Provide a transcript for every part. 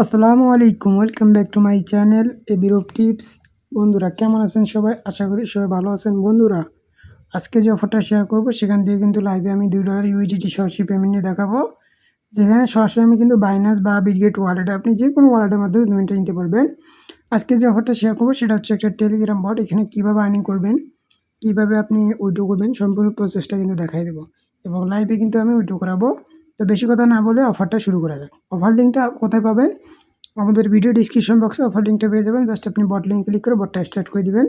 আসসালামু আলাইকুম, welcome back to my channel এবিরোপ টিপস। বন্ধুরা কেমন আছেন সবাই? আশা করি সবাই ভালো আছেন। বন্ধুরা আজকে যে অফারটা শেয়ার করব সেখান থেকে কিন্তু লাইভে আমি $2 ইউএসডিটি সরাসরি পেমেন্ট নিয়ে দেখাবো, যেখানে সরাসরি আমি কিন্তু বাইন্যান্স বা বিটগেট ওয়ালেটে আপনি যে কোনো ওয়ালেটের মাধ্যমে পেমেন্টটা নিতে পারবেন। আজকে যে অফারটা শেয়ার করবো সেটা হচ্ছে একটা টেলিগ্রাম বট। এখানে কীভাবে আর্নিং করবেন, কীভাবে আপনি উইথড্র করবেন, সম্পূর্ণ প্রসেসটা কিন্তু দেখাই দেবো এবং লাইভে কিন্তু আমি উইথড্র করাবো। তো বেশি কথা না বলে অফারটা শুরু করা যাক। অফার লিঙ্কটা কোথায় পাবেন? আমাদের ভিডিও ডিসক্রিপশন বক্সে অফার লিঙ্কটা পেয়ে যাবেন। জাস্ট আপনি বট লিঙ্ক ক্লিক করে বটটা স্টার্ট করে দিবেন।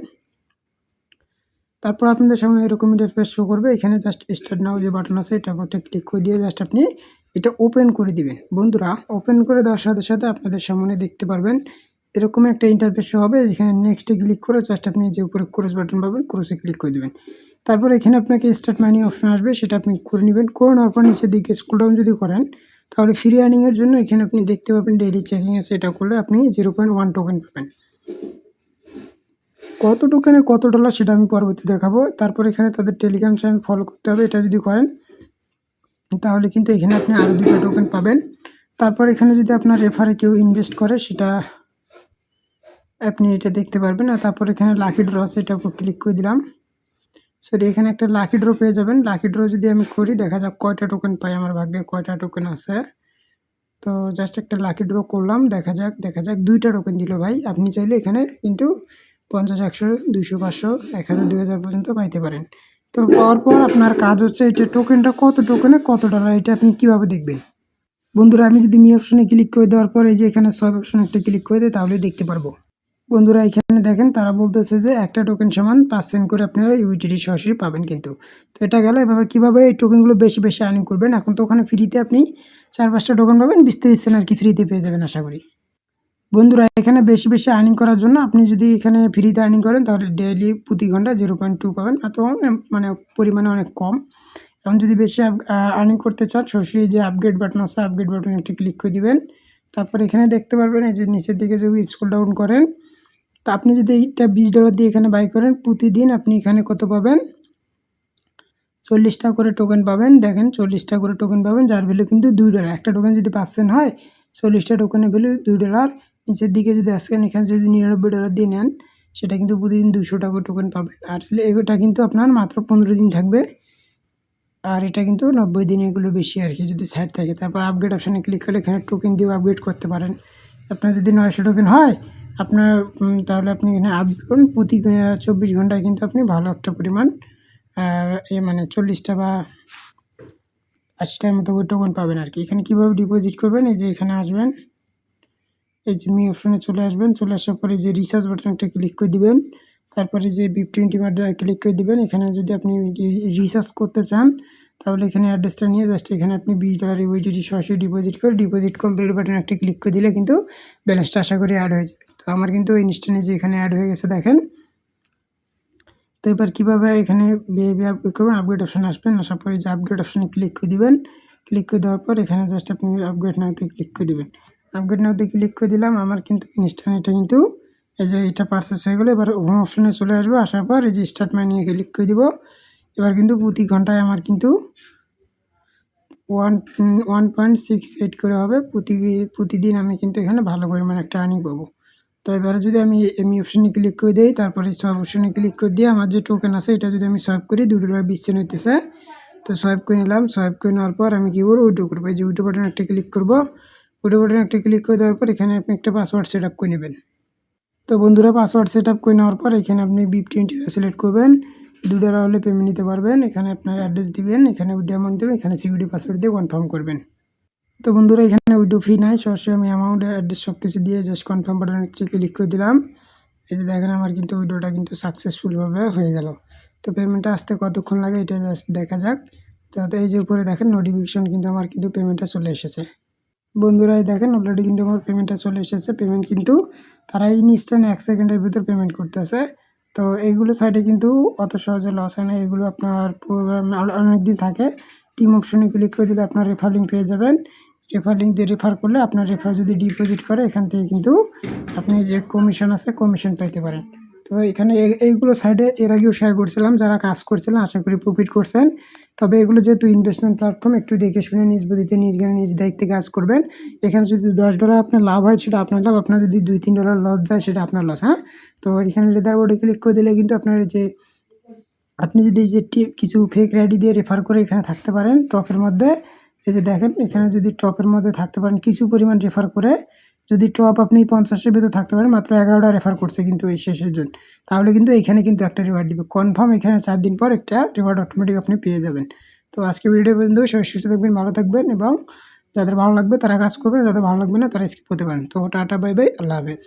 তারপর আপনাদের সামনে এরকম ইন্টারফেস শো করবে। এখানে জাস্ট স্টার্ট নাও যে বাটন আছে এটা বটে ক্লিক করে দিয়ে জাস্ট আপনি এটা ওপেন করে দিবেন। বন্ধুরা ওপেন করে দেওয়ার সাথে সাথে আপনাদের সামনে দেখতে পারবেন এরকম একটা ইন্টারফেস শো হবে। এখানে নেক্সটে ক্লিক করে জাস্ট আপনি যে উপরে ক্রস বাটন পাবেন ক্রসে ক্লিক করে দেবেন। তারপর এখানে আপনাকে স্টার্ট মাইনিং অপশন আসবে, সেটা আপনি করে নেবেন। করে নেওয়ার পর নিচের দিকে স্ক্রল ডাউন যদি করেন তাহলে ফ্রি আর্নিংয়ের জন্য এখানে আপনি দেখতে পাবেন ডেইলি চেকিং আছে। এটা করলে আপনি 0.1 টোকেন পাবেন। কত টোকেনে কত ডলার সেটা আমি পরবর্তী দেখাবো। তারপর এখানে তাদের টেলিগ্রাম চ্যানেল ফলো করতে হবে। এটা যদি করেন তাহলে কিন্তু এখানে আপনি আরও 2টা টোকেন পাবেন। তারপর এখানে যদি আপনার রেফারে কেউ ইনভেস্ট করে সেটা আপনি এটা দেখতে পারবেন। আর তারপর এখানে লাকি ড্র আছে, এটার উপর ক্লিক করে দিলাম। সরি, এখানে একটা লাকি ড্র পেয়ে যাবেন। লাকি ড্র যদি আমি করি দেখা যাক কয়টা টোকেন পাই, আমার ভাগ্যে কয়টা টোকেন আছে। তো জাস্ট একটা লাকি ড্র করলাম, দেখা যাক 2টা টোকেন দিল ভাই। আপনি চাইলে এখানে কিন্তু 50, 100, 200, 500, 1000, 2000 পর্যন্ত পাইতে পারেন। তো পাওয়ার পর আপনার কাজ হচ্ছে এটা টোকেনটা কত টোকেনে কত ডলার এটা আপনি কীভাবে দেখবেন। বন্ধুরা আমি যদি মি অপশনে ক্লিক করে দেওয়ার পর এই যে এখানে সব অপশনে একটা ক্লিক করে দিই তাহলে দেখতে পারবো। বন্ধুরা এখানে দেখেন তারা বলতেছে যে একটা টোকেন সমান 5 সেন্ট করে আপনারা ইউটিলিটি সরাসরি পাবেন। কিন্তু তো এটা গেল। এভাবে কীভাবে এই টোকেনগুলো বেশি বেশি আর্নিং করবেন। এখন তো ওখানে ফ্রিতে আপনি 4-5টা টোকেন পাবেন, 20-30 সেন্ট আর কি ফ্রিতে পেয়ে যাবেন আশা করি। বন্ধুরা এখানে বেশি বেশি আর্নিং করার জন্য আপনি যদি এখানে ফ্রিতে আর্নিং করেন তাহলে ডেইলি প্রতি ঘন্টা 0.2 পাবেন। এত মানে পরিমাণে অনেক কম। এখন যদি বেশি আর্নিং করতে চান সরাসরি যে আপগ্রেড বাটন আছে আপগ্রেড বাটনে একটি ক্লিক করে দিবেন। তারপর এখানে দেখতে পারবেন এই যে নিচের দিকে যদি স্ক্রল ডাউন করেন তা আপনি যদি এইটা $20 দিয়ে এখানে বাই করেন প্রতিদিন আপনি এখানে কত পাবেন, 40টা করে টোকেন পাবেন। দেখেন 40টা করে টোকেন পাবেন, যার ভ্যালু কিন্তু $2। একটা টোকেন যদি 5 সেন্ট হয় 40টা টোকেনের ভ্যালু $2। নিচের দিকে যদি আসেন এখানে যদি $99 দিয়ে নেন সেটা কিন্তু প্রতিদিন 200টা করে টোকেন পাবেন। আর এটা কিন্তু আপনার মাত্র 15 দিন থাকবে, আর এটা কিন্তু 90 দিন এগুলো বেশি আর কি যদি সাইড থাকে। তারপর আপগ্রেড অপশানে ক্লিক করলে এখানে টোকেন দিয়েও আপগ্রেড করতে পারেন। আপনার যদি 900 টোকেন হয় আপনার তাহলে আপনি এখানে আপগ্রেড করুন। প্রতি 24 ঘন্টায় কিন্তু আপনি ভালো একটা পরিমাণ মানে 40টা বা 80টার মতো টোকেন পাবেন আর কি। এখানে কীভাবে ডিপোজিট করবেন, এই যে এখানে আসবেন, এই যে মি অপশনে চলে আসবেন। চলে আসার পরে যে রিচার্জ বাটনটা ক্লিক করে দিবেন। তারপরে যে BIP20 বাটনে ক্লিক করে দিবেন। এখানে যদি আপনি রিচার্জ করতে চান তাহলে এখানে অ্যাড্রেসটা নিয়ে জাস্ট এখানে আপনি $20 ইউএসডিটি সরাসরি ডিপোজিট করে ডিপোজিট কমপ্লিট বাটনে একটা ক্লিক করে দিলে কিন্তু ব্যালেন্সটা আশা করি অ্যাড হয়ে যাবে। তো আমার কিন্তু ইনস্ট্যান্টলি যে এখানে অ্যাড হয়ে গেছে দেখেন। তো এবার কীভাবে এখানে আপগ্রেড করবেন, আপগ্রেড অপশানে আসবেন। আসার পরে যে আপগ্রেড অপশানে ক্লিক করে দিবেন। ক্লিক করে দেওয়ার পর এখানে জাস্ট আপনি আপগ্রেড নাওতে ক্লিক করে দেবেন। আপগ্রেড নাওতে ক্লিক করে দিলাম। আমার কিন্তু ইনস্ট্যান্ট এটা কিন্তু এই যে এটা পারচেস হয়ে গেলো। এবার হোম অপশানে চলে আসবো। আসার পর এই যে স্টার্ট মাইনিং ক্লিক করে দিব। এবার কিন্তু প্রতি ঘন্টায় আমার কিন্তু 1.68 করে হবে। প্রতিদিন আমি কিন্তু এখানে ভালো পরিমাণে একটা আর্নিং পাবো। তো এবারে যদি আমি এমি অপশানে ক্লিক করে দিই, তারপরে সব অপশানে ক্লিক করে দিয়ে আমার যে টোকেন আছে এটা যদি আমি সোয়াইপ করি $2.20 হইতেছে। তো সোয়াইপ করে নিলাম। সোয়াইপ করে নেওয়ার পর আমি কী করবো, উইথড্র করবো। এই যে উইথড্র বাটনে একটা ক্লিক করবো। উইথড্র বাটনে একটা ক্লিক করে দেওয়ার পর এখানে আপনি একটা পাসওয়ার্ড সেট আপ করে নেবেন। তো বন্ধুরা পাসওয়ার্ড সেট আপ করে নেওয়ার পর এখানে আপনি BIP20 সিলেক্ট করবেন। $2 হলে পেমেন্ট নিতে পারবেন। এখানে আপনার অ্যাড্রেস দিবেন, এখানে উইথড্র অ্যামাউন্ট দেবেন, এখানে সিকিউরিটি পাসওয়ার্ড দিয়ে কনফার্ম করবেন। তো বন্ধুরা এখানে উইথড্র ফি নাই, সরাসরি আমি অ্যামাউন্ট অ্যাড্রেস সব কিছু দিয়ে জাস্ট কনফার্ম বাটনে ক্লিক করে দিলাম। এই যে দেখেন আমার কিন্তু উইথড্রটা কিন্তু সাকসেসফুলভাবে হয়ে গেল। তো পেমেন্টটা আসতে কতক্ষণ লাগে এটা জাস্ট দেখা যাক। তো এই যে উপরে দেখেন নোটিফিকেশন কিন্তু আমার কিন্তু পেমেন্টটা চলে এসেছে। বন্ধুরা এই দেখেন অলরেডি কিন্তু আমার পেমেন্টটা চলে এসেছে। পেমেন্ট কিন্তু তারা ইনস্ট্যান্ট 1 সেকেন্ডের ভিতর পেমেন্ট করতেছে। তো এইগুলো সাইডে কিন্তু অত সহজে লস হয় না। এগুলো আপনার অনেক দিন থাকে। টিম অপশনে ক্লিক করে দিলে আপনার রেফার লিঙ্ক পেয়ে যাবেন। রেফার লিঙ্ক দিয়ে রেফার করলে আপনার রেফার যদি ডিপোজিট করে এখান থেকে কিন্তু আপনি যে কমিশন আছে কমিশন পাইতে পারেন। তো এখানে এইগুলো সাইডে এর আগেও শেয়ার করছিলাম, যারা কাজ করছিলেন আশা করি প্রফিট করছেন। তবে এগুলো যেহেতু ইনভেস্টমেন্ট প্ল্যাটফর্ম, একটু দেখে শুনে নিজ বুদ্ধিতে নিজ জ্ঞানে নিজ দায়িত্বে কাজ করবেন। এখানে যদি $10 আপনার লাভ হয় সেটা আপনার লাভ, আপনার যদি $2-3 লস যায় সেটা আপনার লস। হ্যাঁ, তো এখানে লেদার বোর্ডে ক্লিক করে দিলে কিন্তু আপনার যে আপনি যদি এই যে কিছু ফেক আইডি দিয়ে রেফার করে এখানে থাকতে পারেন টপের মধ্যে। এই যে দেখেন এখানে যদি টপের মধ্যে থাকতে পারেন কিছু পরিমাণ রেফার করে, যদি টপ আপনি 50-এর ভিতর থাকতে পারেন, মাত্র 11টা রেফার করছে কিন্তু এই শেষের জন, তাহলে কিন্তু এখানে কিন্তু একটা রিওয়ার্ড দিবে কনফার্ম। এখানে 4 দিন পর একটা রিওয়ার্ড অটোমেটিক আপনি পেয়ে যাবেন। তো আজকে ভিডিও পর্যন্ত, সবাই সুস্থ থাকবেন, ভালো থাকবেন, এবং যাদের ভালো লাগবে তারা কাজ করবেন, যাদের ভালো লাগবে না তারা স্কিপ করতে পারেন। তো টাটা, বাই বাই, আল্লাহ হাফেজ।